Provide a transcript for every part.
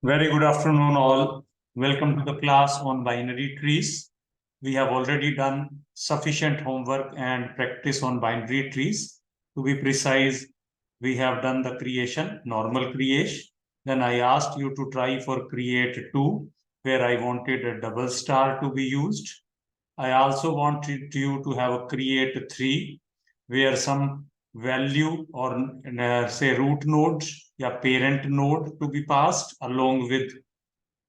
Very good afternoon, all. Welcome to the class on binary trees. We have already done sufficient homework and practice on binary trees. To be precise, we have done the creation, normal creation. Then I asked you to try for create 2, where I wanted a double star to be used. I also wanted you to have a create 3, where some value or say root node or parent node to be passed along with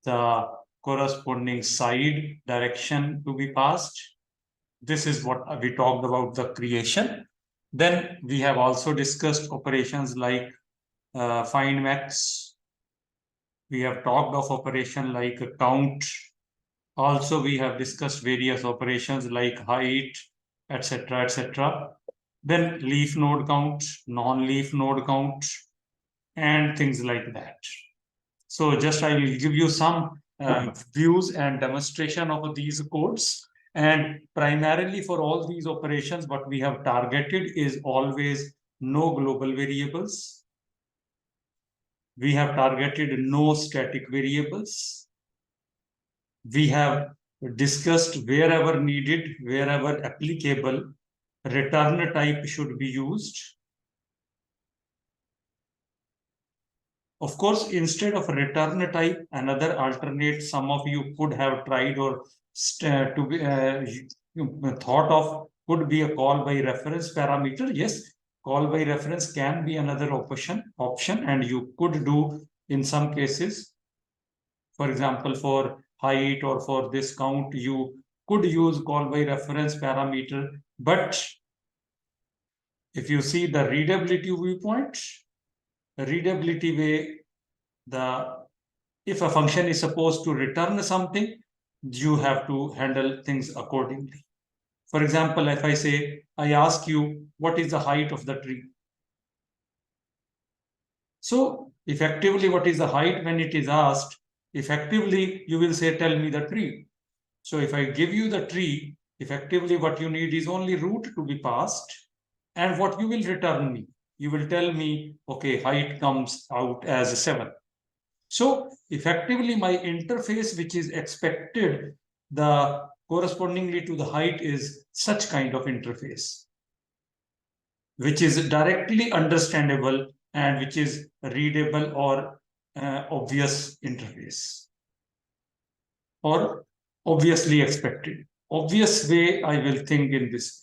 the corresponding side direction to be passed. This is what we talked about the creation. Then we have also discussed operations like find max. We have talked of operation like count. Also, we have discussed various operations like height, etc., etc. Then leaf node count, non-leaf node count, and things like that. So just I will give you some views and demonstration of these codes. And primarily for all these operations, what we have targeted is always no global variables. We have targeted no static variables. We have discussed wherever needed, wherever applicable, return type should be used. Of course, instead of return type, another alternate some of you could have tried or to be thought of could be a call by reference parameter. Yes, call by reference can be another option, and you could do in some cases. For example, for height or for this count, you could use call by reference parameter. But if you see the readability viewpoint, readability way, if a function is supposed to return something, you have to handle things accordingly. For example, if I say, I ask you, what is the height of the tree? So effectively, what is the height when it is asked? Effectively, you will say, tell me the tree. So if I give you the tree, effectively what you need is only root to be passed. And what you will return me? You will tell me, okay, height comes out as 7. So effectively my interface which is expected, the correspondingly to the height is such kind of interface, which is directly understandable and which is readable or obvious interface or obviously expected. Obvious way I will think in this.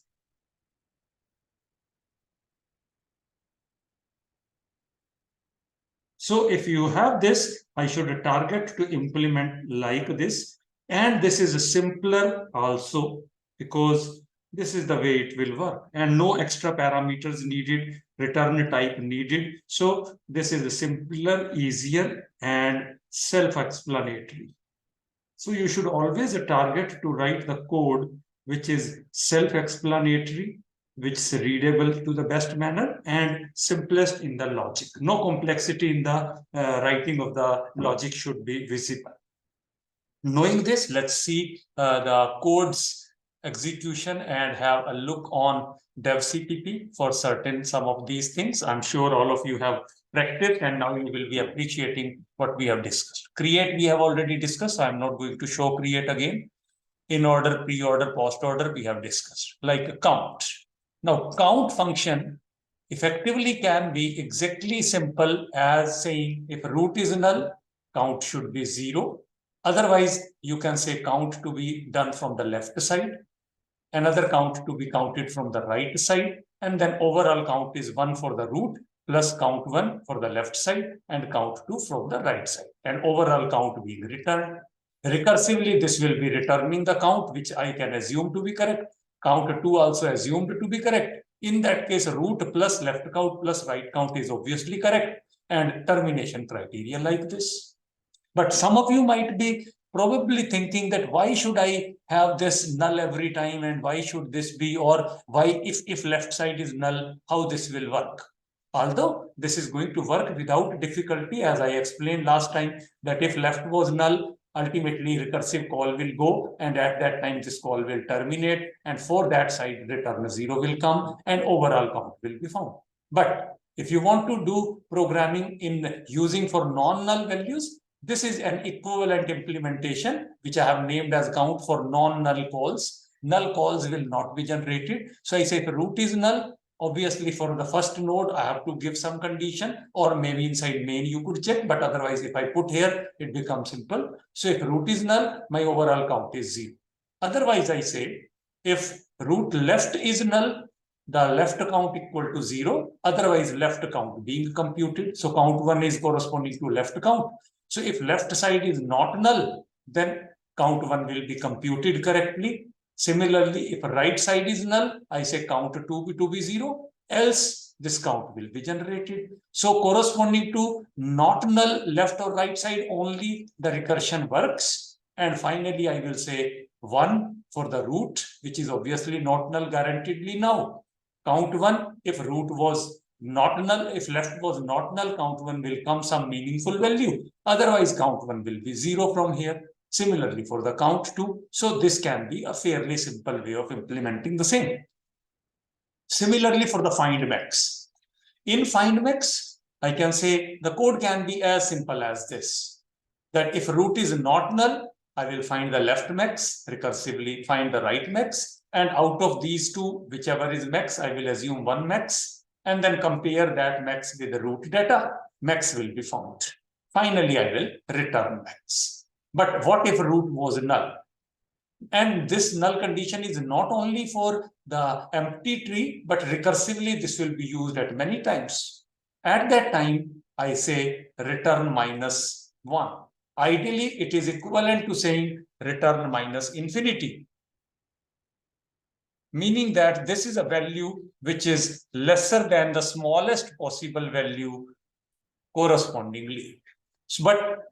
So if you have this, I should target to implement like this. And this is simpler also because this is the way it will work and no extra parameters needed, return type needed. So this is simpler, easier, and self-explanatory. So you should always target to write the code which is self-explanatory, which is readable to the best manner and simplest in the logic. No complexity in the writing of the logic should be visible. Knowing this, let's see the code's execution and have a look on DevCPP for certain some of these things. I'm sure all of you have practiced and now you will be appreciating what we have discussed. Create, we have already discussed. So I'm not going to show create again. In order, pre-order, post-order, we have discussed. Like count. Now, count function effectively can be exactly simple as saying if root is null, count should be 0. Otherwise, you can say count to be done from the left side, another count to be counted from the right side, and then overall count is 1 for the root plus count 1 for the left side and count 2 from the right side, and overall count being returned. Recursively, this will be returning the count, which I can assume to be correct. Count 2 also assumed to be correct. In that case, root plus left count plus right count is obviously correct, and termination criteria like this. But some of you might be probably thinking that why should I have this null every time and why should this be, or why if left side is null, how this will work? Although this is going to work without difficulty, as I explained last time, that if left was null, ultimately recursive call will go and at that time this call will terminate and for that side return 0 will come and overall count will be found. But if you want to do programming in using for non-null values, This is an equivalent implementation, which I have named as count for non-null calls. Null calls will not be generated. So I say if root is null, obviously for the first node, I have to give some condition, or maybe inside main you could check, but otherwise if I put here, it becomes simple. So if root is null, my overall count is 0. Otherwise I say if root left is null, the left count equal to 0, otherwise left count being computed. So count 1 is corresponding to left count. So if left side is not null, then count 1 will be computed correctly. Similarly, if right side is null, I say count 2 to be 0, else this count will be generated. So corresponding to not null left or right side, only the recursion works. And finally, I will say 1 for the root, which is obviously not null guaranteedly now. Count 1, if root was not null, if left was not null, count 1 will come some meaningful value. Otherwise, count 1 will be 0 from here. Similarly, for the count 2, so this can be a fairly simple way of implementing the same. Similarly, for the find max. In find max, I can say the code can be as simple as this. That if root is not null, I will find the left max, recursively find the right max, and out of these two, whichever is max, I will assume one max, and then compare that max with the root data. Max will be found. Finally, I will return max. But what if root was null? And this null condition is not only for the empty tree, but recursively this will be used at many times. At that time, I say return -1. Ideally, it is equivalent to saying return minus infinity, meaning that this is a value which is lesser than the smallest possible value correspondingly. But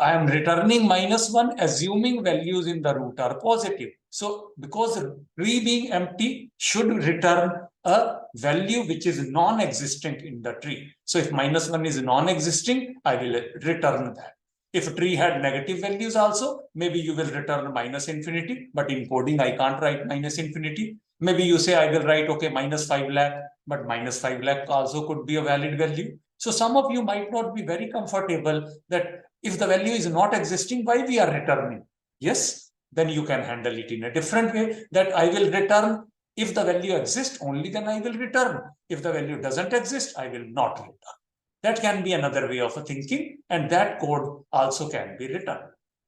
I am returning -1, assuming values in the root are positive. So because tree being empty should return a value which is non-existent in the tree. So if -1 is non-existing, I will return that. If tree had negative values also, maybe you will return -infinity, but in coding, I can't write -infinity. Maybe you say I will write, okay, -5 lakh, but -5 lakh also could be a valid value. So some of you might not be very comfortable that if the value is not existing, why we are returning? Yes, then you can handle it in a different way, that I will return if the value exists, only then I will return. If the value doesn't exist, I will not return. That can be another way of thinking, and that code also can be written.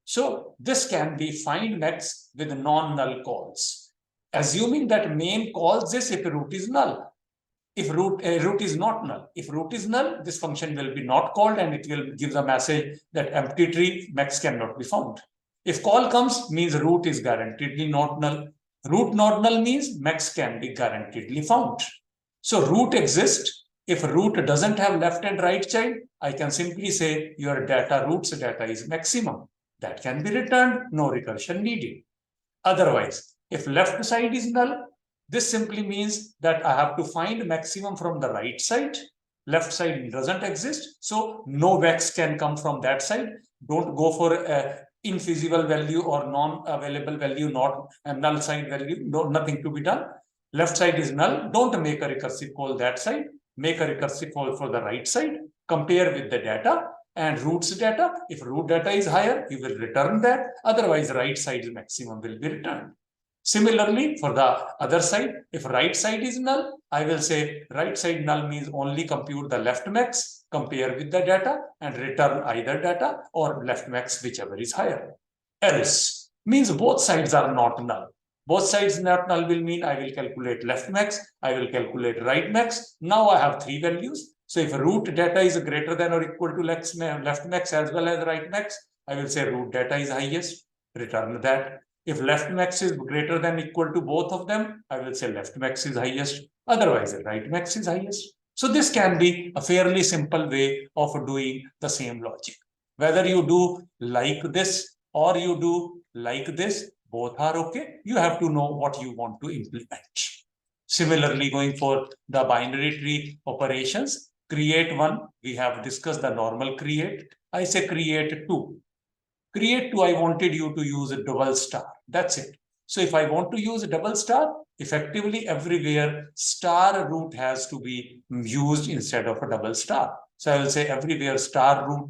So this can be find max with non-null calls. Assuming that main calls this if root is null. If root is not null. If root is null, this function will be not called and it will give the message that empty tree max cannot be found. If call comes, means root is guaranteedly not null. Root not null means max can be guaranteedly found. So root exists. If root doesn't have left and right child, I can simply say your data root's data is maximum. That can be returned, no recursion needed. Otherwise, if left side is null, this simply means that I have to find maximum from the right side. Left side doesn't exist, so no max can come from that side. Don't go for infeasible value or non-available value, not a null side value, nothing to be done. Left side is null, don't make a recursive call that side. Make a recursive call for the right side, compare with the data and root's data. If root data is higher, you will return that. Otherwise, right side's maximum will be returned. Similarly, for the other side, if right side is null, I will say right side null means only compute the left max, compare with the data and return either data or left max, whichever is higher. Else means both sides are not null. Both sides not null will mean I will calculate left max, I will calculate right max. Now I have three values. So if root data is greater than or equal to left max as well as right max, I will say root data is highest, return that. If left max is greater than equal to both of them, I will say left max is highest. Otherwise, right max is highest. So this can be a fairly simple way of doing the same logic. Whether you do like this or you do like this, both are okay. You have to know what you want to implement. Similarly, going for the binary tree operations, create one, we have discussed the normal create. I say create two. Create two, I wanted you to use a double star. That's it. So if I want to use a double star, effectively everywhere star root has to be used instead of a double star. So I will say everywhere star root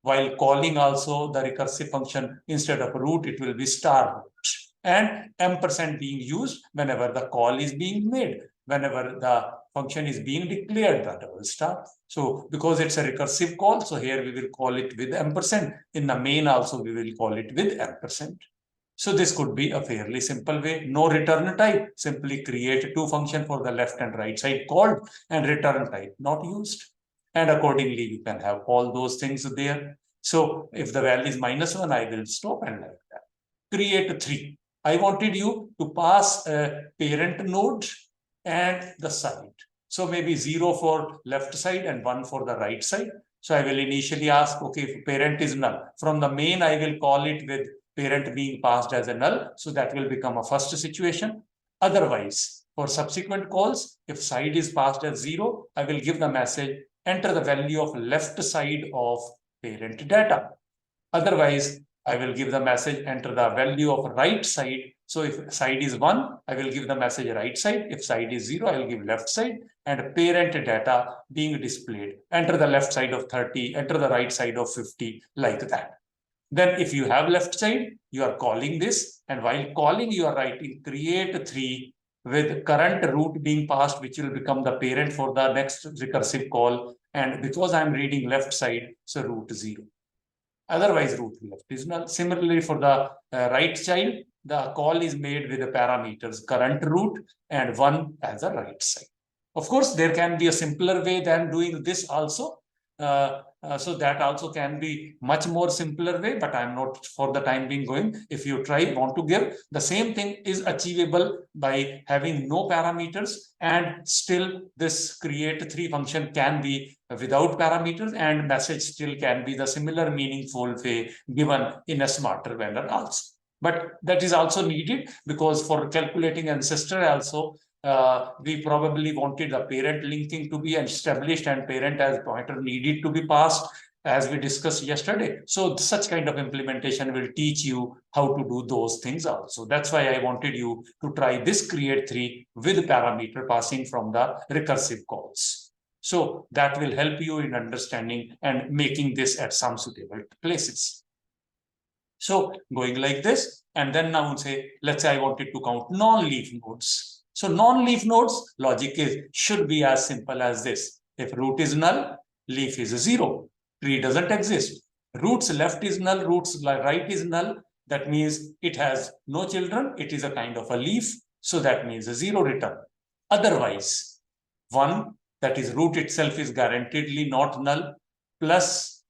While calling also the recursive function, instead of root, it will be star root. And ampersand being used whenever the call is being made, whenever the function is being declared, the double star. So because it's a recursive call, so here we will call it with ampersand. In the main also, we will call it with ampersand. So this could be a fairly simple way. No return type. Simply create two functions for the left and right side called, and return type not used. And accordingly, you can have all those things there. So if the value is -1, I will stop and like that. Create 3. I wanted you to pass a parent node and the side. So maybe 0 for left side and 1 for the right side. So I will initially ask, okay, if parent is null. From the main, I will call it with parent being passed as a null. So that will become a first situation. Otherwise, for subsequent calls, if side is passed as 0, I will give the message, enter the value of left side of parent data. Otherwise, I will give the message, enter the value of right side. So if side is 1, I will give the message right side. If side is 0, I will give left side, and parent data being displayed. Enter the left side of 30, enter the right side of 50, like that. Then if you have left side, you are calling this, and while calling, you are writing create 3 with current root being passed, which will become the parent for the next recursive call. And because I'm reading left side, so root 0. Otherwise, root left is null. Similarly, for the right child, the call is made with the parameters current root and 1 as a right side. Of course, there can be a simpler way than doing this also. So that also can be much more simpler way, but I'm not for the time being going. If you want to give, the same thing is achievable by having no parameters, and still this create 3 function can be without parameters, and message still can be the similar meaningful way given in a smarter manner also. But that is also needed because for calculating ancestor also, we probably wanted the parent linking to be established and parent as pointer needed to be passed, as we discussed yesterday. So such kind of implementation will teach you how to do those things also. That's why I wanted you to try this create 3 with parameter passing from the recursive calls. So that will help you in understanding and making this at some suitable places. So going like this, and then now say, let's say I wanted to count non-leaf nodes. So non-leaf nodes logic should be as simple as this. If root is null, leaf is 0. Tree doesn't exist. Roots left is null, roots right is null. That means it has no children. It is a kind of a leaf. So that means a 0 return. Otherwise, 1, that is root itself is guaranteedly not null, plus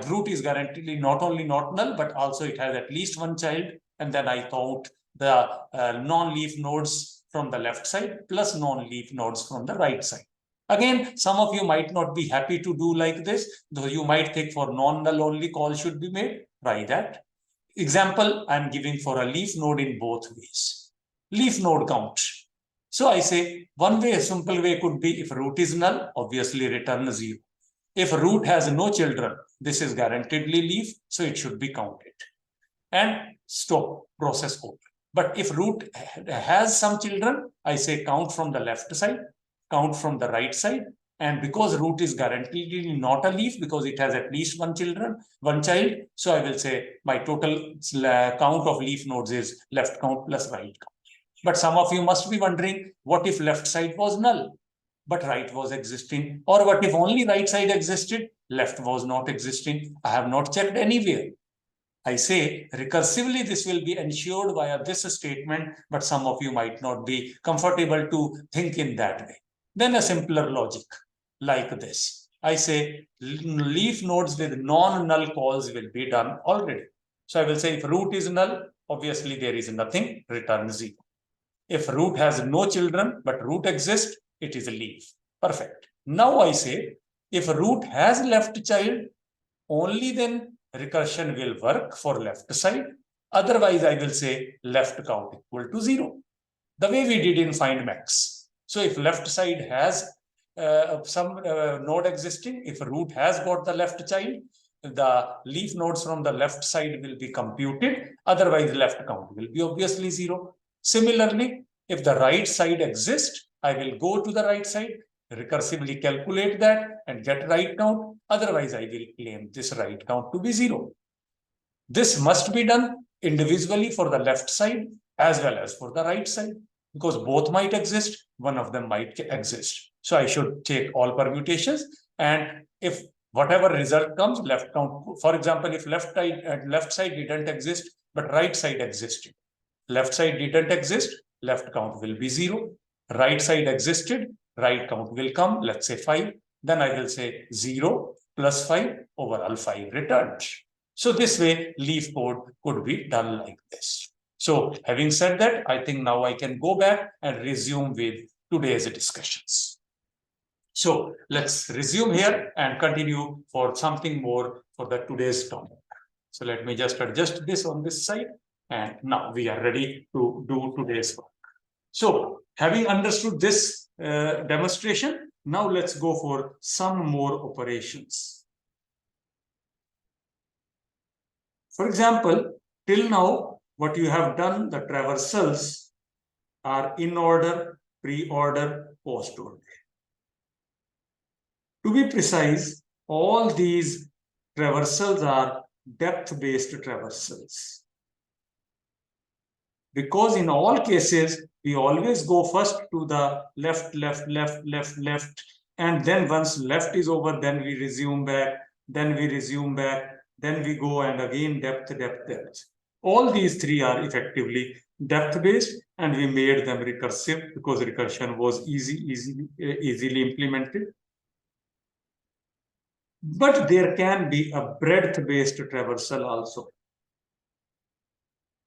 root is guaranteedly not only not null, but also it has at least 1 child. And then I count the non-leaf nodes from the left side plus non-leaf nodes from the right side. Again, some of you might not be happy to do like this, though you might think for non-null only call should be made. Try that. Example, I'm giving for a leaf node in both ways. Leaf node count. So I say one way, a simple way could be if root is null, obviously return 0. If root has no children, this is guaranteedly leaf, so it should be counted. And stop, process over. But if root has some children, I say count from the left side, count from the right side. And because root is guaranteedly not a leaf, because it has at least 1 child, so I will say my total count of leaf nodes is left count plus right count. But some of you must be wondering, what if left side was null, but right was existing? Or what if only right side existed, left was not existing? I have not checked anywhere. I say recursively this will be ensured via this statement, but some of you might not be comfortable to think in that way. Then a simpler logic like this. I say leaf nodes with non-null calls will be done already. So I will say if root is null, obviously there is nothing, return 0. If root has no children, but root exists, it is a leaf. Perfect. Now I say if root has left child, only then recursion will work for left side. Otherwise, I will say left count equal to 0. The way we did in find max. So if left side has some node existing, if root has got the left child, the leaf nodes from the left side will be computed. Otherwise, left count will be obviously 0. Similarly, if the right side exists, I will go to the right side. recursively calculate that and get right count. Otherwise, I will claim this right count to be 0. This must be done individually for the left side as well as for the right side, because both might exist, one of them might exist. So I should take all permutations, and if whatever result comes, left count, for example, if left side didn't exist, but right side existed. Left side didn't exist, left count will be 0. Right side existed, right count will come, let's say 5. Then I will say 0 plus 5 overall 5 returned. So this way, leaf code could be done like this. So having said that, I think now I can go back and resume with today's discussions. So let's resume here and continue for something more for the today's topic. So let me just adjust this on this side. And now we are ready to do today's work. So having understood this demonstration, now let's go for some more operations. For example, till now, what you have done, the traversals are in order, pre-order, post-order. To be precise, all these traversals are depth-based traversals. Because in all cases, we always go first to the left, and then once left is over, then we resume back, then we go and again depth. All these three are effectively depth-based, and we made them recursive because recursion was easily implemented. But there can be a breadth-based traversal also.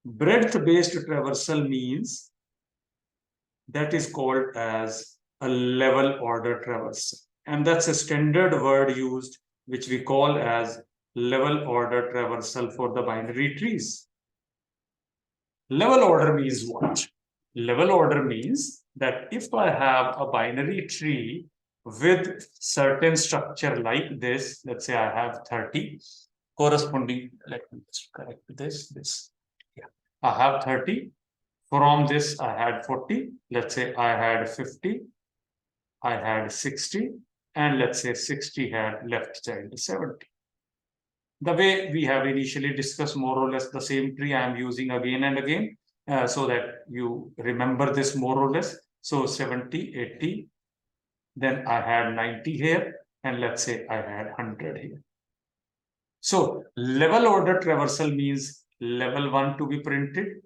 Breadth-based traversal means that is called as a level order traversal. And that's a standard word used, which we call as level order traversal for the binary trees. Level order means what? Level order means that if I have a binary tree with certain structure like this, let's say I have 30 corresponding, let me just correct this. Yeah, I have 30. From this, I had 40. Let's say I had 50. I had 60. And let's say 60 had left child 70. The way we have initially discussed, more or less the same tree I am using again and again, so that you remember this more or less. So 70, 80. Then I had 90 here. And let's say I had 100 here. So level order traversal means level 1 to be printed.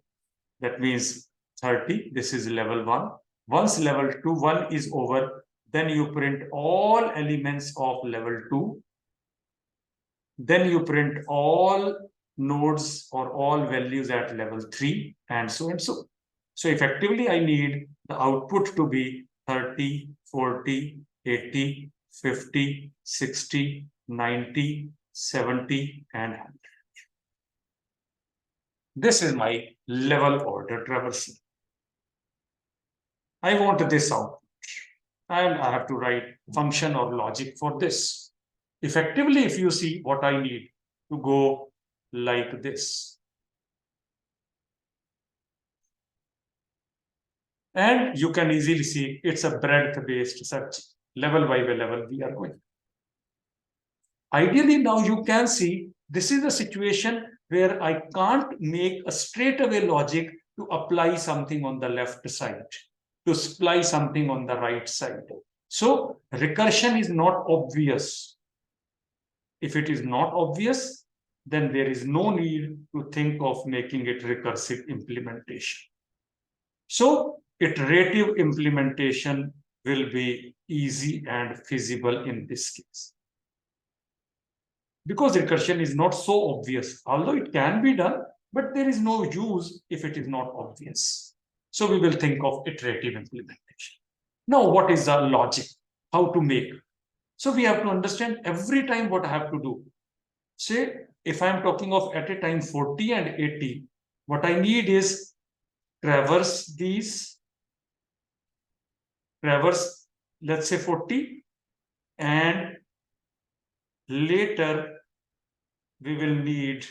That means 30. This is level 1. Once level 1 is over, then you print all elements of level 2. Then you print all nodes or all values at level 3, and so and so. So effectively, I need the output to be 30, 40, 80, 50, 60, 90, 70, and 100. This is my level order traversal. I want this output, and I have to write function or logic for this. Effectively, if you see what I need to go like this. And you can easily see it's a breadth-based search. Level by level we are going. Ideally, now you can see this is a situation where I can't make a straightaway logic to apply something on the left side, to apply something on the right side. So recursion is not obvious. If it is not obvious, then there is no need to think of making it recursive implementation. So iterative implementation will be easy and feasible in this case. Because recursion is not so obvious, although it can be done, but there is no use if it is not obvious. So we will think of iterative implementation. Now, what is the logic? How to make? So we have to understand every time what I have to do. Say, if I'm talking of at a time 40 and 80, what I need is traverse, let's say 40, and later we will need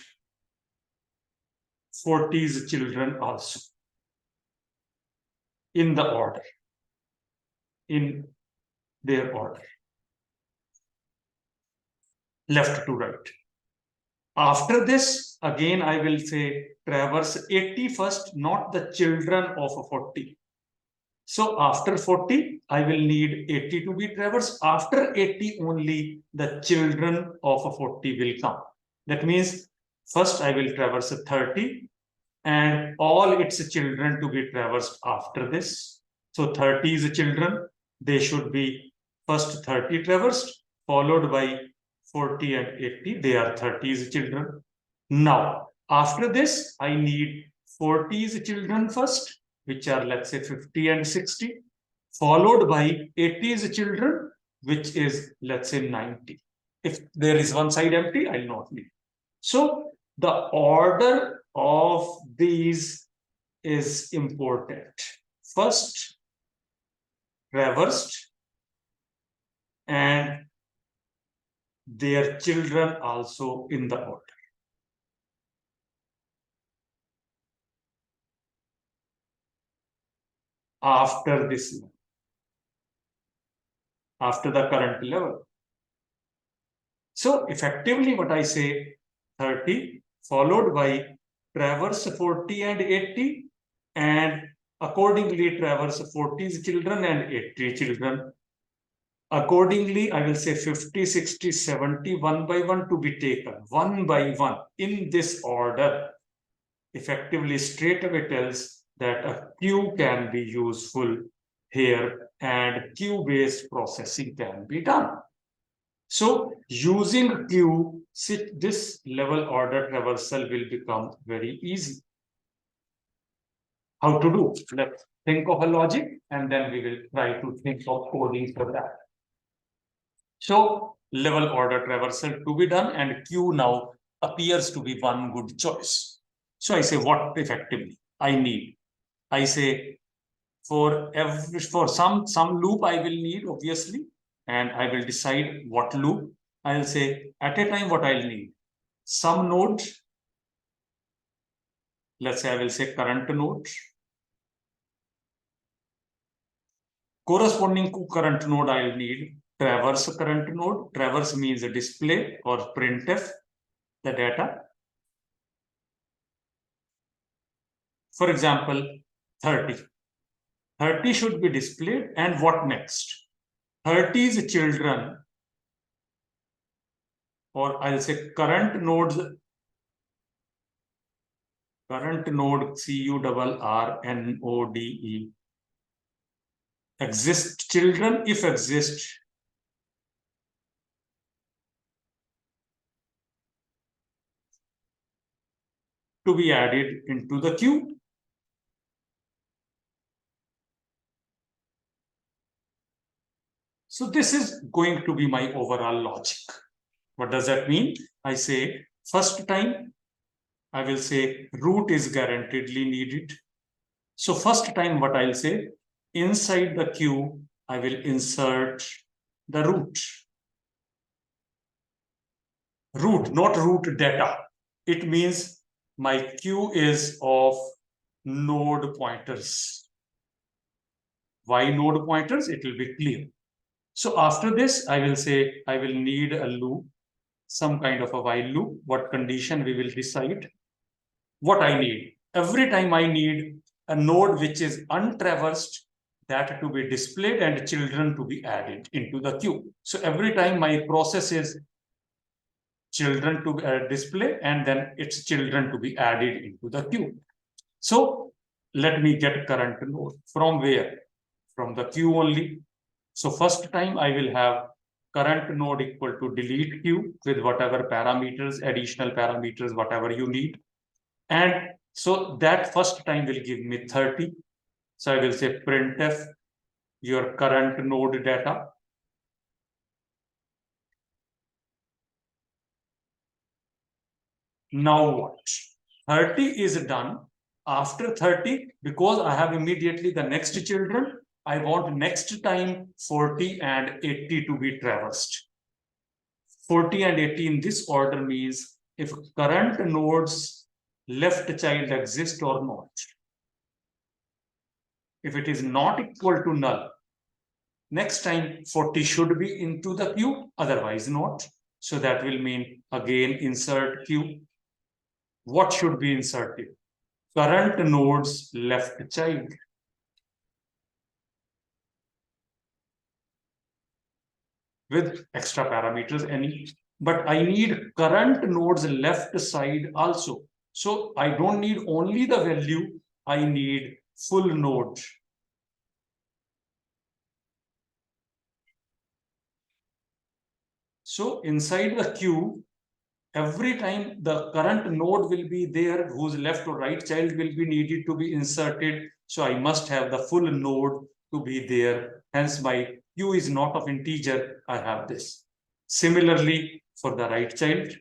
40's children also in the order, in their order, left to right. After this, again, I will say traverse 80 first, not the children of 40. So after 40, I will need 80 to be traversed. After 80, only the children of 40 will come. That means first I will traverse 30 and all its children to be traversed after this. So 30 is children. They should be first 30 traversed, followed by 40 and 80. They are 30's children. Now, after this, I need 40's children first, which are, let's say, 50 and 60, followed by 80's children, which is, let's say, 90. If there is one side empty, I'll not need. So the order of these is important. First, traversed, and their children also in the order. After this level, after the current level. So effectively what I say, 30 followed by traverse 40 and 80, and accordingly traverse 40's children and 80 children. Accordingly, I will say 50, 60, 70, one by one to be taken, one by one in this order. Effectively, straight away tells that a queue can be useful here and queue-based processing can be done. So using queue, this level order traversal will become very easy. How to do? Let's think of a logic and then we will try to think of coding for that. So level order traversal to be done and queue now appears to be one good choice. So I say what effectively I need. I say for some loop I will need obviously, and I will decide what loop. I'll say at a time what I'll need. Some node, let's say I will say current node. Corresponding to current node I'll need traverse current node. Traverse means a display or printf the data. For example, 30. 30 should be displayed, and what next? 30's children, or I'll say current node CURRNODE, exist children, if exist, to be added into the queue. So this is going to be my overall logic. What does that mean? I say first time, I will say root is guaranteedly needed. So first time what I'll say, inside the queue, I will insert the root. Root, not root data. It means my queue is of node pointers. Why node pointers? It will be clear. So after this, I will say I will need a loop, some kind of a while loop. What condition we will decide. What I need. Every time I need a node which is untraversed, that to be displayed and children to be added into the queue. So every time my process is children to display and then its children to be added into the queue. So let me get current node. From where? From the queue only. So first time I will have current node equal to delete queue with whatever parameters, additional parameters, whatever you need. And so that first time will give me 30. So I will say printf your current node data. Now what? 30 is done. After 30, because I have immediately the next children, I want next time 40 and 80 to be traversed. 40 and 80 in this order means if current nodes left child exist or not. If it is not equal to null, Next time 40 should be into the queue, otherwise not. So that will mean again insert queue. What should be inserted? Current node's left child. With extra parameters any, but I need current node's left side also. So I don't need only the value, I need full node. So inside the queue, every time the current node will be there, whose left or right child will be needed to be inserted. So I must have the full node to be there. Hence my queue is not of integer, I have this. Similarly, for the right child,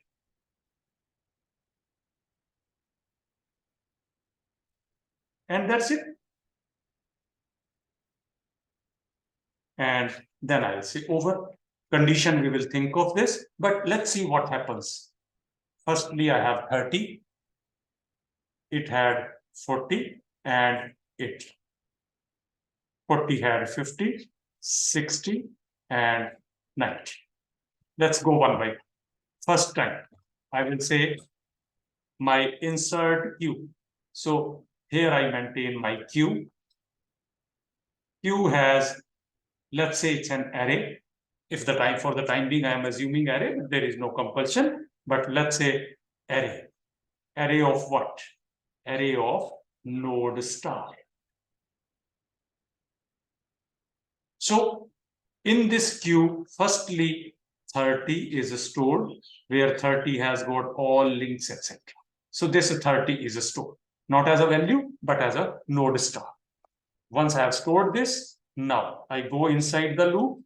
and that's it. And then I'll say over. Condition, we will think of this, but let's see what happens. Firstly, I have 30. It had 40 and 80. 40 had 50, 60, and 90. Let's go one by one. First time, I will say my insert queue. So here I maintain my queue. Queue has, let's say it's an array. If the time for the time being, I am assuming array, there is no compulsion, but let's say array. Array of what? Array of node star. So in this queue, firstly, 30 is stored, where 30 has got all links, etc. So this 30 is stored, not as a value, but as a node star. Once I have stored this, now I go inside the loop.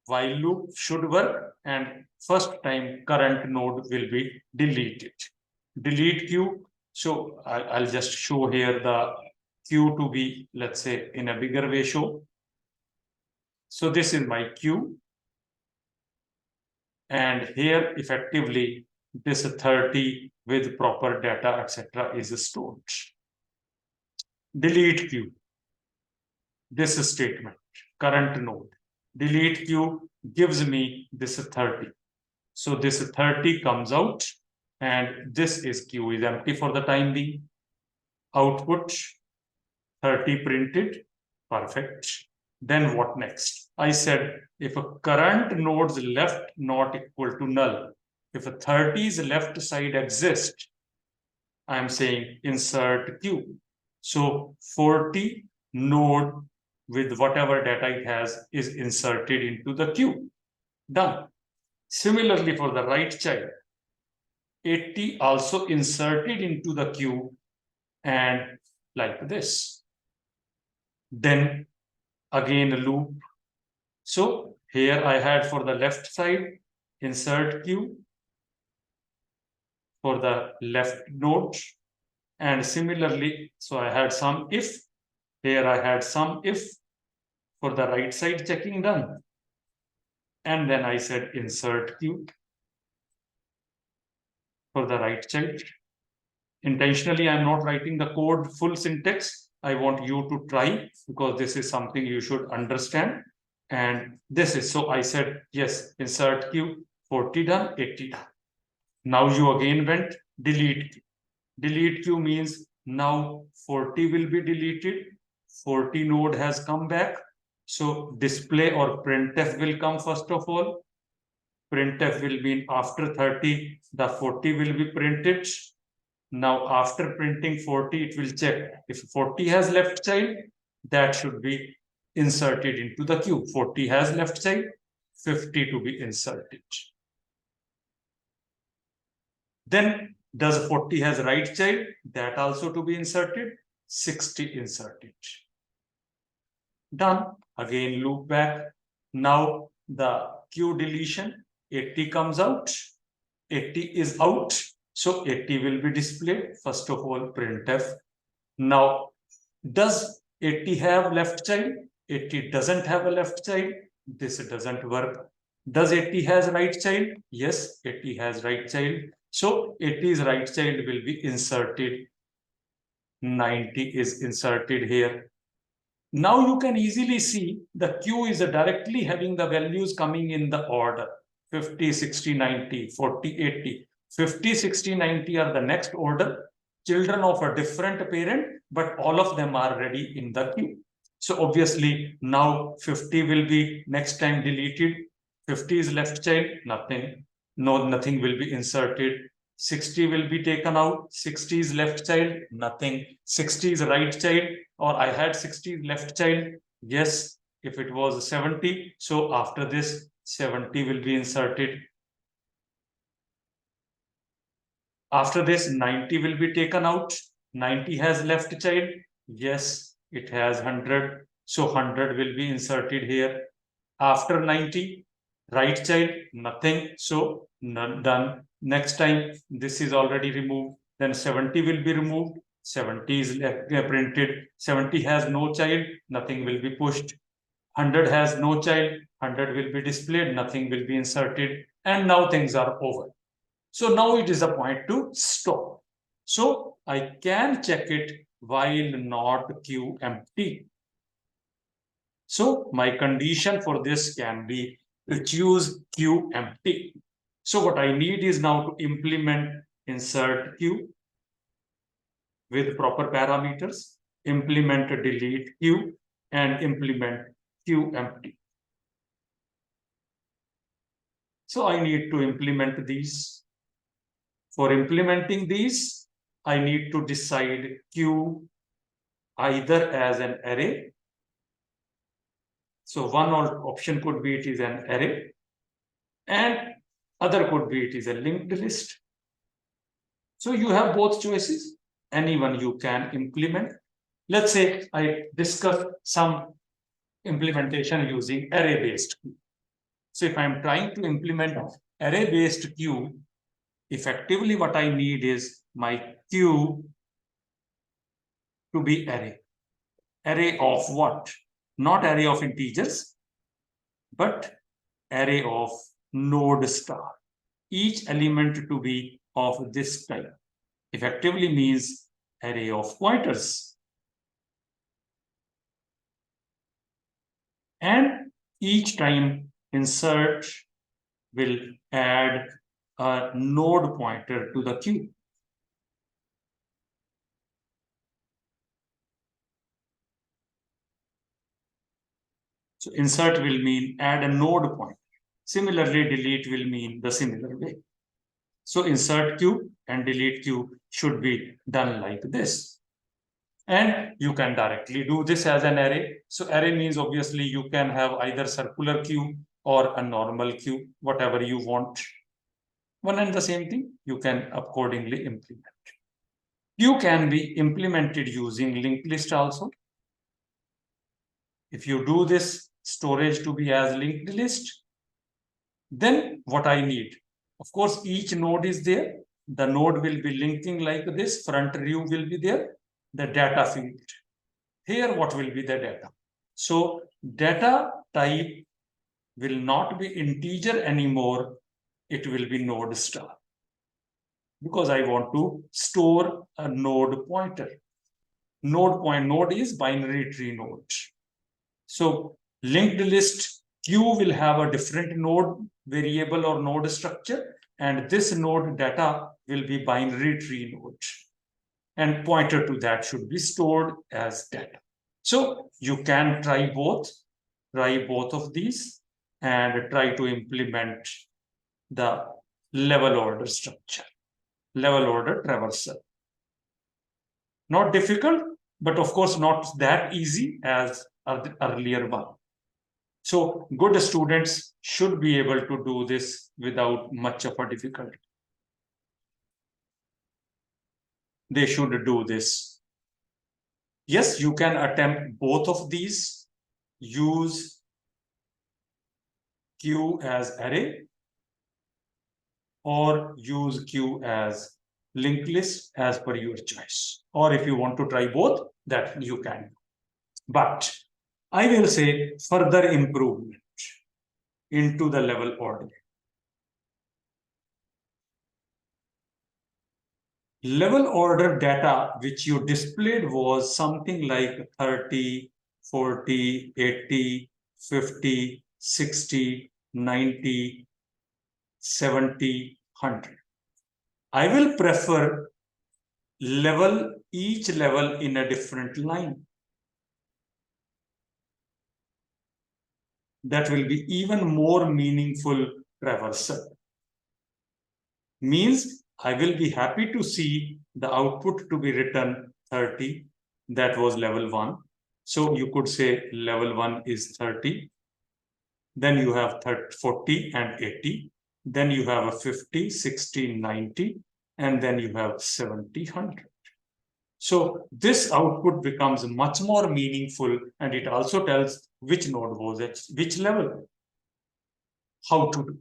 While loop should work, and first time current node will be deleted. Delete queue. So I'll just show here the queue to be, let's say, in a bigger way show. So this is my queue. And here effectively this 30 with proper data, etc. is stored. Delete queue. This statement, current node. Delete queue gives me this 30. So this 30 comes out, and this is queue is empty for the time being. Output 30 printed, perfect. Then what next? I said if a current node's left not equal to null, if a 30's left side exists, I'm saying insert queue. So 40 node with whatever data it has is inserted into the queue. Done. Similarly, for the right child, 80 also inserted into the queue, and like this. Then again a loop. So here I had for the left side, insert queue for the left node. And similarly, so I had some if, here I had some if for the right side checking done. And then I said insert queue for the right child. Intentionally, I'm not writing the code full syntax. I want you to try, because this is something you should understand. And this is, so I said, yes, insert queue, 40 done, 80 done. Now you again went delete queue. Delete queue means now 40 will be deleted. 40 node has come back. So display or printf will come first of all. Printf will mean after 30, the 40 will be printed. Now, after printing 40, it will check if 40 has left child, that should be inserted into the queue. 40 has left child, 50 to be inserted. Then, does 40 has right child? That also to be inserted, 60 inserted. Done. Again, loop back. Now, the queue deletion, 80 comes out, 80 is out. So 80 will be displayed. First of all, printf. Now, does 80 have left child? 80 doesn't have a left child. This doesn't work. Does 80 has right child? Yes, 80 has right child. So 80's right child will be inserted. 90 is inserted here. Now you can easily see the queue is directly having the values coming in the order 50, 60, 90, 40, 80. 50, 60, 90 are the next order, children of a different parent, but all of them are ready in the queue. So obviously now 50 will be next time deleted. 50 is left child, nothing. No, nothing will be inserted. 60 will be taken out. 60 is left child, nothing. 60 is right child, or I had 60 left child. Yes, if it was 70, so after this 70 will be inserted. After this 90 will be taken out. 90 has left child. Yes, it has 100. So 100 will be inserted here. After 90, right child, nothing. So none done. Next time, this is already removed. Then 70 will be removed. 70 is printed. 70 has no child, nothing will be pushed. 100 has no child, 100 will be displayed, nothing will be inserted. And now things are over. So now it is a point to stop. So I can check it while not queue empty. So my condition for this can be to choose queue empty. So what I need is now to implement insert queue with proper parameters, implement delete queue, and implement queue empty. So I need to implement these. For implementing these, I need to decide queue either as an array. So one option could be it is an array, and other could be it is a linked list. So you have both choices. Anyone you can implement. Let's say I discuss some implementation using array-based queue. So if I'm trying to implement array-based queue, effectively what I need is my queue to be array. Array of what? Not array of integers, but array of node star. Each element to be of this type. Effectively means array of pointers. And each time insert will add a node pointer to the queue. So insert will mean add a node pointer. Similarly, delete will mean the similar way. So insert queue and delete queue should be done like this. And you can directly do this as an array. So array means obviously you can have either circular queue or a normal queue, whatever you want. One and the same thing, you can accordingly implement. Queue can be implemented using linked list also. If you do this storage to be as linked list, then what I need, of course, each node is there. The node will be linking like this. Front view will be there. The data field. Here, what will be the data? So data type will not be integer anymore. It will be node star. Because I want to store a node pointer. Node is binary tree node. So linked list queue will have a different node variable or node structure, and this node data will be binary tree node. And pointer to that should be stored as data. So you can try both of these and try to implement the level order structure, level order traversal. Not difficult, but of course not that easy as the earlier one. So good students should be able to do this without much of a difficulty. They should do this. Yes, you can attempt both of these. Use queue as array or use queue as linked list as per your choice. Or if you want to try both, that you can. But I will say further improvement into the level order. Level order data which you displayed was something like 30, 40, 80, 50, 60, 90, 70, 100. I will prefer each level in a different line. That will be even more meaningful traversal. Means I will be happy to see the output to be written 30. That was level 1. So you could say level 1 is 30. Then you have 30, 40 and 80. Then you have a 50, 60, 90. And then you have 70, 100. So this output becomes much more meaningful, and it also tells which node was at which level. How to do.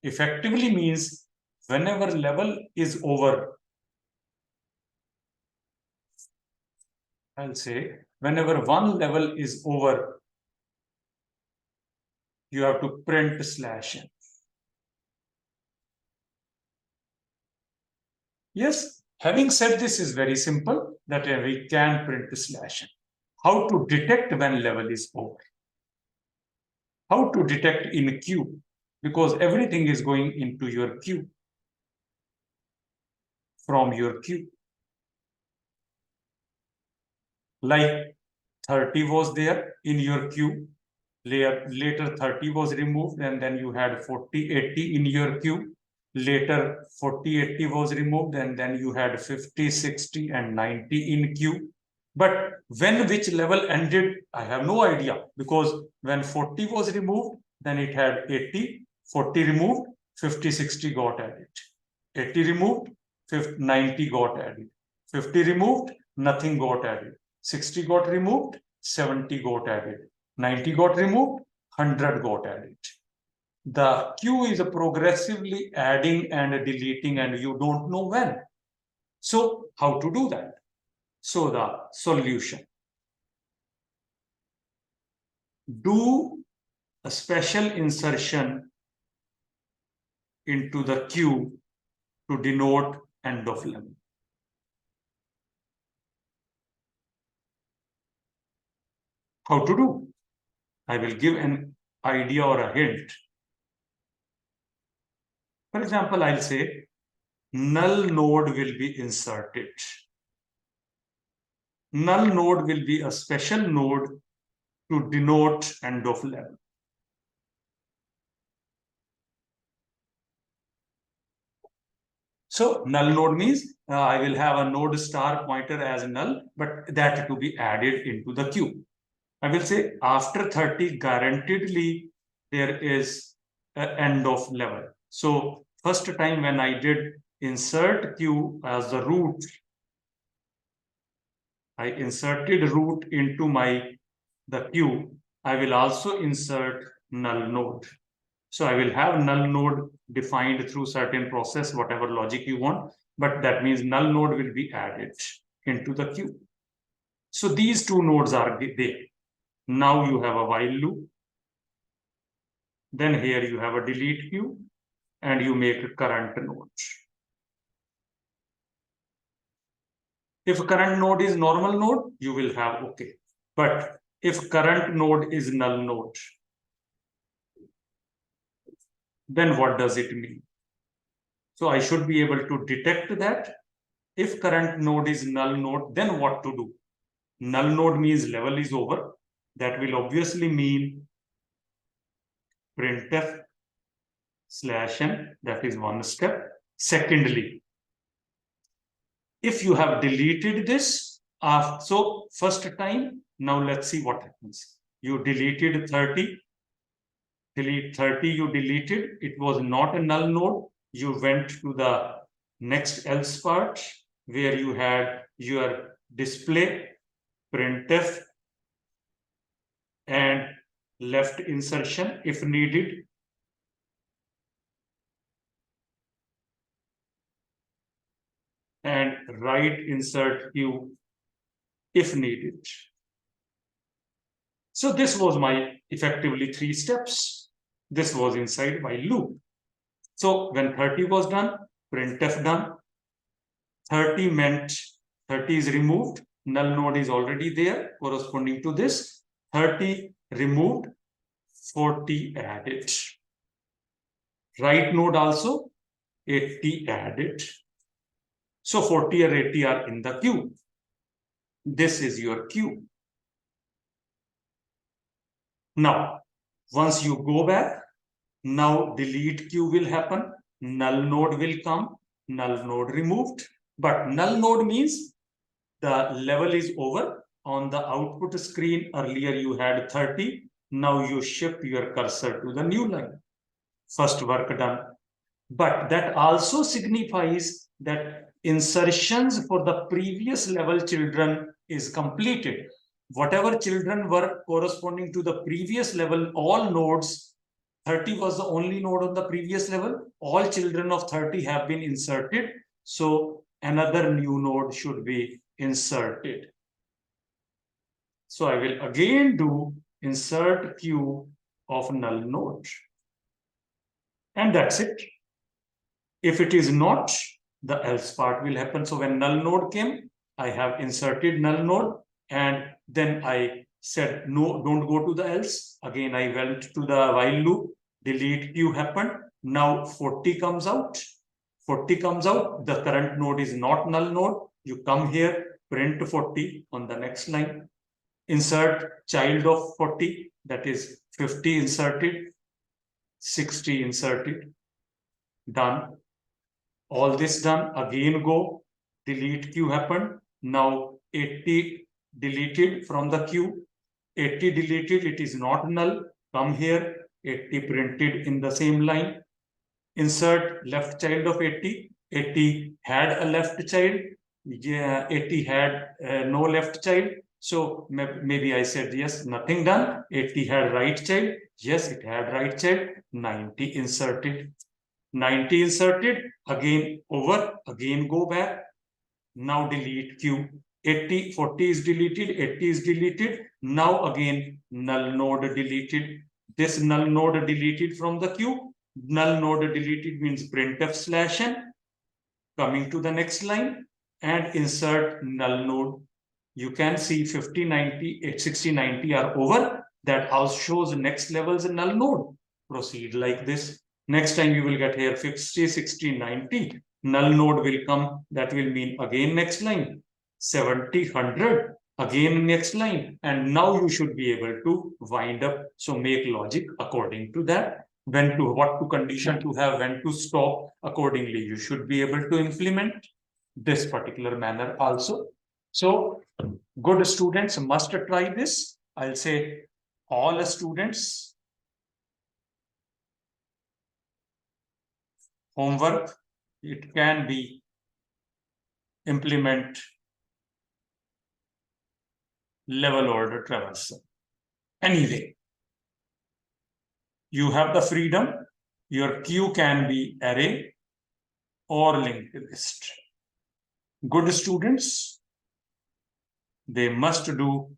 Effectively means whenever level is over, I'll say whenever one level is over, you have to print /n. Yes, having said this is very simple, that we can print /n. How to detect when level is over? How to detect in queue? Because everything is going into your queue from your queue. Like 30 was there in your queue. Later 30 was removed, and then you had 40, 80 in your queue. Later 40, 80 was removed, and then you had 50, 60, and 90 in queue. But when which level ended, I have no idea, because when 40 was removed, then it had 80, 40 removed, 50, 60 got added. 80 removed, 90 got added. 50 removed, nothing got added. 60 got removed, 70 got added. 90 got removed, 100 got added. The queue is progressively adding and deleting, and you don't know when. So how to do that? So the solution. Do a special insertion into the queue to denote end of level. How to do? I will give an idea or a hint. For example, I'll say null node will be inserted. Null node will be a special node to denote end of level. So null node means I will have a node star pointer as null, but that to be added into the queue. I will say after 30, guaranteedly there is an end of level. So first time when I did insert queue as the root, I inserted root into the queue. I will also insert null node. So I will have null node defined through certain process, whatever logic you want, but that means null node will be added into the queue. So these two nodes are there. Now you have a while loop. Then here you have a delete queue, and you make a current node. If current node is normal node, you will have okay. But if current node is null node, then what does it mean? So I should be able to detect that. If current node is null node, then what to do? Null node means level is over. That will obviously mean printf /n. That is one step. Secondly, if you have deleted this, so first time, now let's see what happens. You deleted 30. Delete 30, you deleted. It was not a null node. You went to the next else part where you had your display, printf, and left insertion if needed. And right insert queue if needed. So this was my effectively 3 steps. This was inside my loop. So when 30 was done, printf done. 30 meant 30 is removed. null node is already there corresponding to this. 30 removed, 40 added. Right node also 80 added. So 40 or 80 are in the queue. This is your queue. Now, once you go back, now delete queue will happen. Null node will come. Null node removed. But null node means the level is over. On the output screen, earlier you had 30. Now you shift your cursor to the new line. First work done. But that also signifies that insertions for the previous level children is completed. Whatever children were corresponding to the previous level, all nodes, 30 was the only node on the previous level. All children of 30 have been inserted. So another new node should be inserted. So I will again do insert queue of null node. And that's it. If it is not, the else part will happen. So when null node came, I have inserted null node, and then I said, no, don't go to the else. Again, I went to the while loop, delete queue happened. Now 40 comes out. 40 comes out. The current node is not null node. You come here, print 40 on the next line. Insert child of 40, that is 50 inserted, 60 inserted, done. All this done, again go, delete queue happened. Now 80 deleted from the queue, 80 deleted, it is not null. Come here, 80 printed in the same line. Insert left child of 80. 80 had a left child. 80 had no left child. So maybe I said yes, nothing done. 80 had right child. Yes, it had right child. 90 inserted. 90 inserted, again over, again go back. Now delete queue. 80, 40 is deleted, 80 is deleted. Now again null node deleted. This null node deleted from the queue. Null node deleted means printf/n. Coming to the next line and insert null node. You can see 50, 90, 60, 90 are over. That also shows next level's null node. Proceed like this. Next time you will get here 50, 60, 90. Null node will come. That will mean again next line. 70, 100. Again next line. And now you should be able to wind up. So make logic according to that. When to, what to condition to have, when to stop. Accordingly, you should be able to implement this particular manner also. So good students must try this. I'll say all students. Homework, it can be implement level order traversal. Anyway, you have the freedom. Your queue can be array or linked list. Good students, they must do,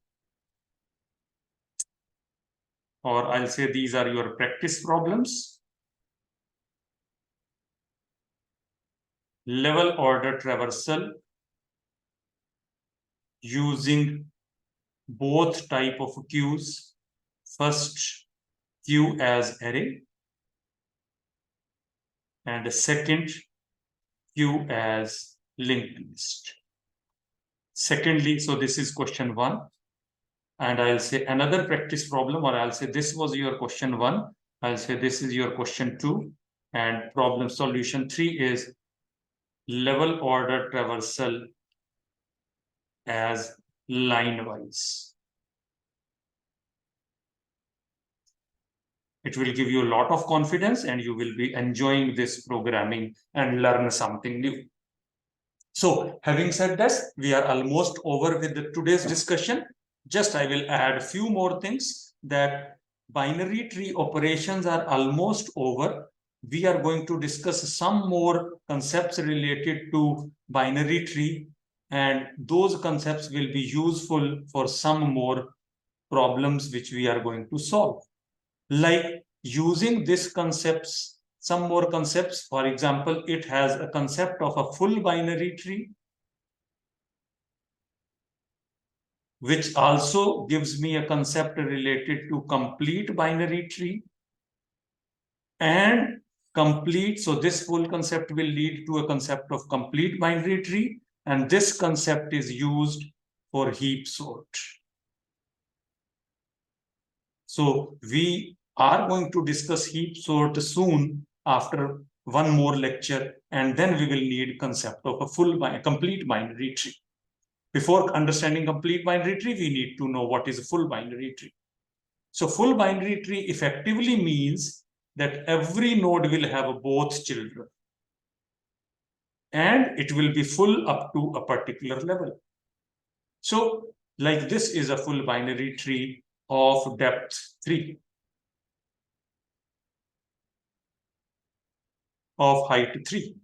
or I'll say these are your practice problems. Level order traversal using both type of queues. First queue as array and the second queue as linked list. Secondly, so this is question 1. And I'll say another practice problem, or I'll say this was your question 1. I'll say this is your question 2. And problem solution 3 is level order traversal as line wise. It will give you a lot of confidence and you will be enjoying this programming and learn something new. So having said this, we are almost over with today's discussion. Just I will add a few more things, that binary tree operations are almost over. We are going to discuss some more concepts related to binary tree, and those concepts will be useful for some more problems which we are going to solve. Like using these concepts, some more concepts. For example, it has a concept of a full binary tree. which also gives me a concept related to complete binary tree and complete. So this full concept will lead to a concept of complete binary tree, and this concept is used for heap sort. So we are going to discuss heap sort soon after one more lecture, and then we will need concept of a complete binary tree. Before understanding complete binary tree, we need to know what is a full binary tree. So full binary tree effectively means that every node will have both children, and it will be full up to a particular level. So like this is a full binary tree of depth 3, of height 3.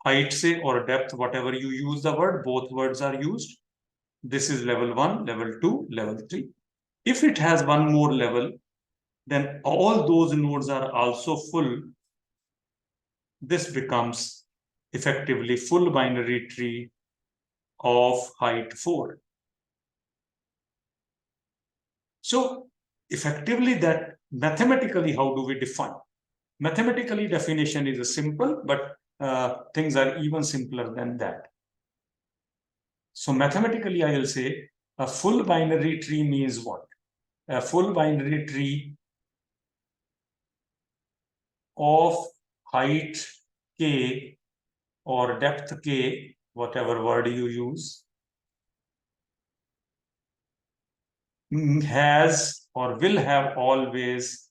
Height say or depth, whatever you use the word, both words are used. This is level 1, level 2, level 3. If it has one more level, then all those nodes are also full. This becomes effectively full binary tree of height 4. So effectively, that mathematically, how do we define? Mathematically, definition is a simple, but things are even simpler than that. So mathematically, I will say a full binary tree means what? A full binary tree of height k or depth k, whatever word you use, has or will have always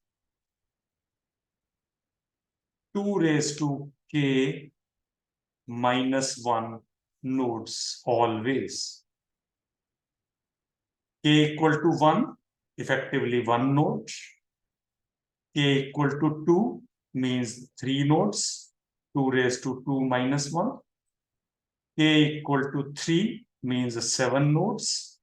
2 raised to k minus 1 nodes, always. K equal to 1, effectively 1 node. K equal to 2 means 3 nodes, 2 raised to 2 minus 1. K equal to 3 means 7 nodes.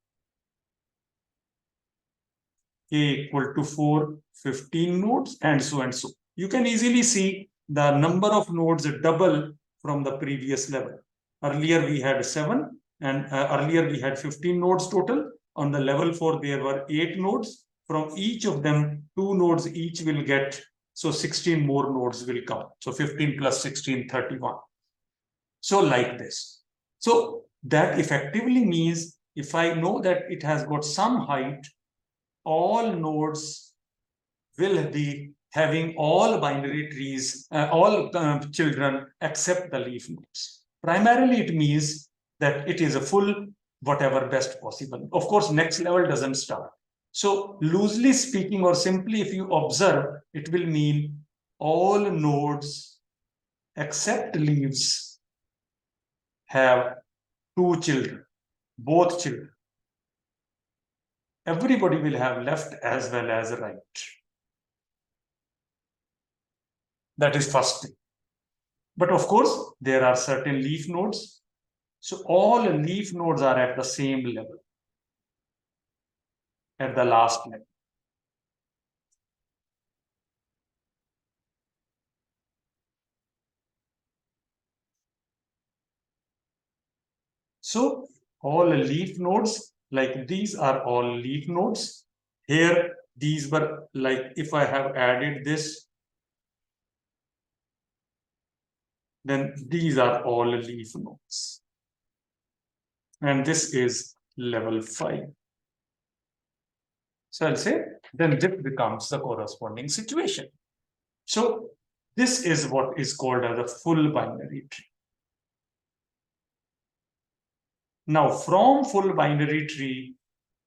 K equal to 4, 15 nodes, and so and so. You can easily see the number of nodes double from the previous level. Earlier we had 7, and earlier we had 15 nodes total. On the level 4, there were 8 nodes. From each of them, 2 nodes each will get, so 16 more nodes will come. So 15 plus 16, 31. So like this. So that effectively means if I know that it has got some height, all nodes will be having all binary trees, all children except the leaf nodes. Primarily, it means that it is a full whatever best possible. Of course, next level doesn't start. So loosely speaking, or simply if you observe, it will mean all nodes except leaves have 2 children, both children. Everybody will have left as well as right. That is first thing. But of course, there are certain leaf nodes. So all leaf nodes are at the same level, at the last level. So all leaf nodes, like these are all leaf nodes. Here, these were like, if I have added this, then these are all leaf nodes. And this is level 5. So I'll say, then this becomes the corresponding situation. So this is what is called as a full binary tree. Now, from full binary tree,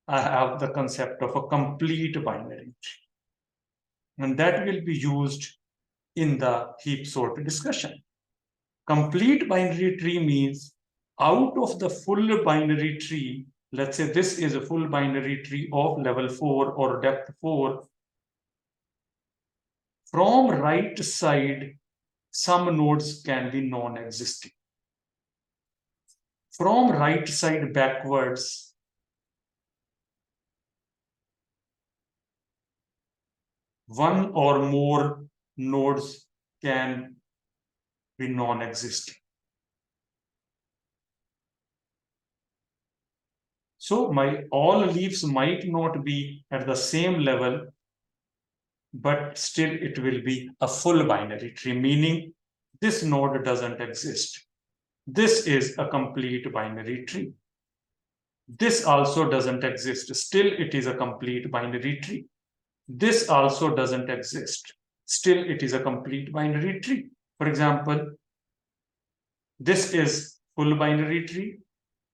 I have the concept of a complete binary tree. And that will be used in the heap sort discussion. Complete binary tree means out of the full binary tree, let's say this is a full binary tree of level 4 or depth 4. From right side, some nodes can be non-existing. From right side backwards, one or more nodes can be non-existent. So my all leaves might not be at the same level, but still it will be a full binary tree, meaning this node doesn't exist. This is a complete binary tree. This also doesn't exist. Still, it is a complete binary tree. This also doesn't exist. Still, it is a complete binary tree. For example, this is full binary tree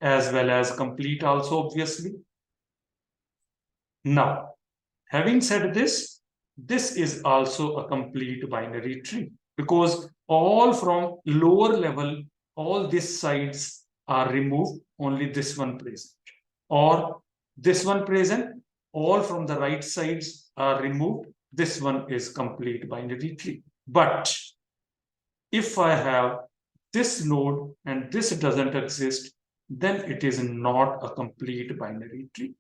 as well as complete also, obviously. Now, having said this, this is also a complete binary tree because all from lower level, all these sides are removed, only this one present. Or this one present, all from the right sides are removed, this one is complete binary tree. But if I have this node and this doesn't exist, then it is not a complete binary tree.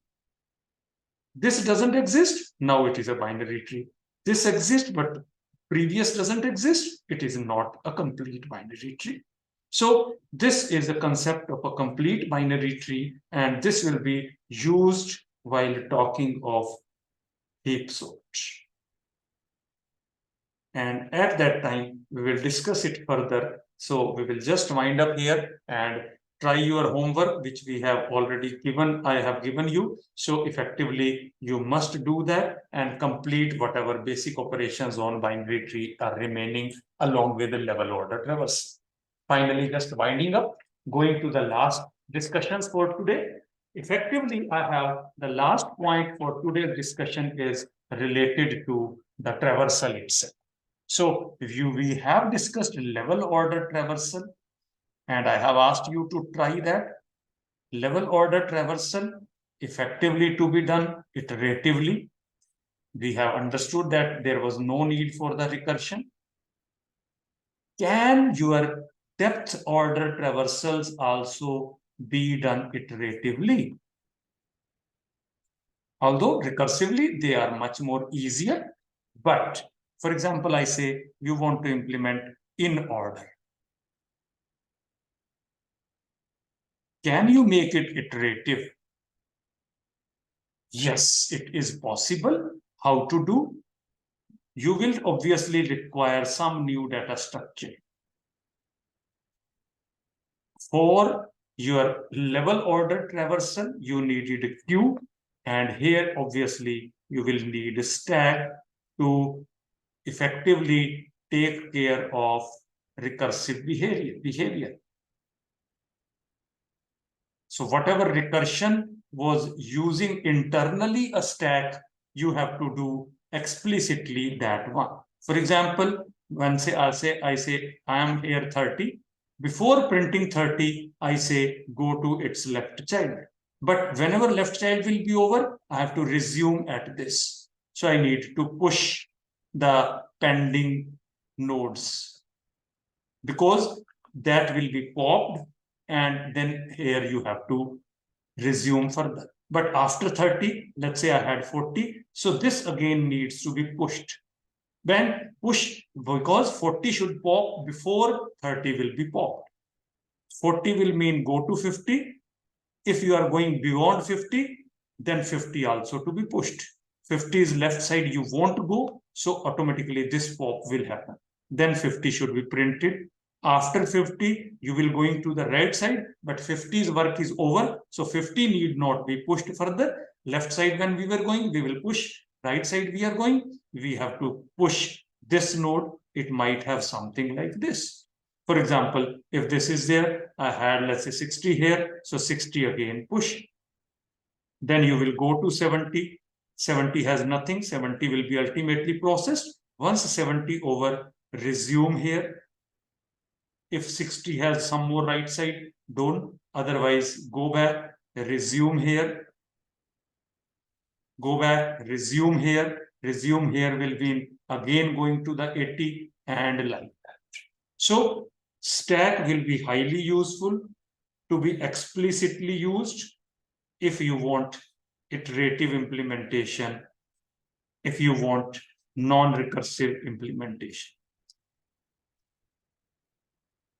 This doesn't exist, now it is a binary tree. This exists, but previous doesn't exist, it is not a complete binary tree. So this is the concept of a complete binary tree, and this will be used while talking of heap sort. And at that time, we will discuss it further. So we will just wind up here and try your homework, which we have already given, I have given you. So effectively, you must do that and complete whatever basic operations on binary tree are remaining along with the level order traversal. Finally, just winding up, going to the last discussions for today. Effectively, I have the last point for today's discussion is related to the traversal itself. So we have discussed level order traversal, and I have asked you to try that. Level order traversal effectively to be done iteratively. We have understood that there was no need for the recursion. Can your depth order traversals also be done iteratively? Although recursively, they are much more easier. But for example, I say you want to implement in order. Can you make it iterative? Yes, it is possible. How to do? You will obviously require some new data structure. For your level order traversal, you needed a queue, and here obviously you will need a stack to effectively take care of recursive behavior. So whatever recursion was using internally a stack, you have to do explicitly that one. For example, when I say I am here 30, before printing 30, I say go to its left child. But whenever left child will be over, I have to resume at this. So I need to push the pending nodes because that will be popped, and then here you have to resume further. But after 30, let's say I had 40, so this again needs to be pushed. When push, because 40 should pop before 30 will be popped. 40 will mean go to 50. If you are going beyond 50, then 50 also to be pushed. 50 is left side, you won't go, so automatically this pop will happen. Then 50 should be printed. After 50, you will going to the right side, but 50's work is over, so 50 need not be pushed further. Left side when we were going, we will push. Right side we are going, we have to push this node. It might have something like this. For example, if this is there, I had, let's say 60 here, so 60 again push. Then you will go to 70. 70 has nothing, 70 will be ultimately processed. Once 70 over, resume here. If 60 has some more right side, don't. Otherwise, go back, resume here. Go back, resume here. Resume here will be again going to the 80 and like that. So stack will be highly useful to be explicitly used if you want iterative implementation, if you want non-recursive implementation.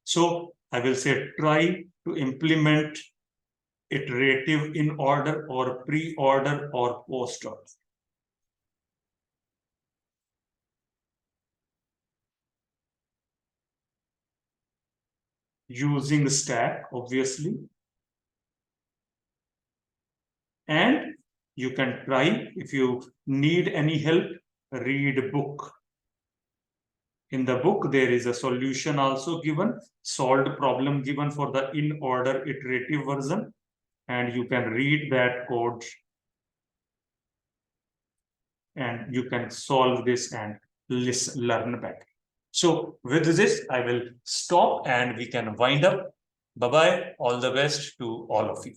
So I will say try to implement iterative in order or pre-order or post-order. Using stack, obviously. And you can try, if you need any help, read book. In the book, there is a solution also given, solved problem given for the in order iterative version. And you can read that code and you can solve this and learn back. So with this, I will stop and we can wind up. Bye-bye. All the best to all of you.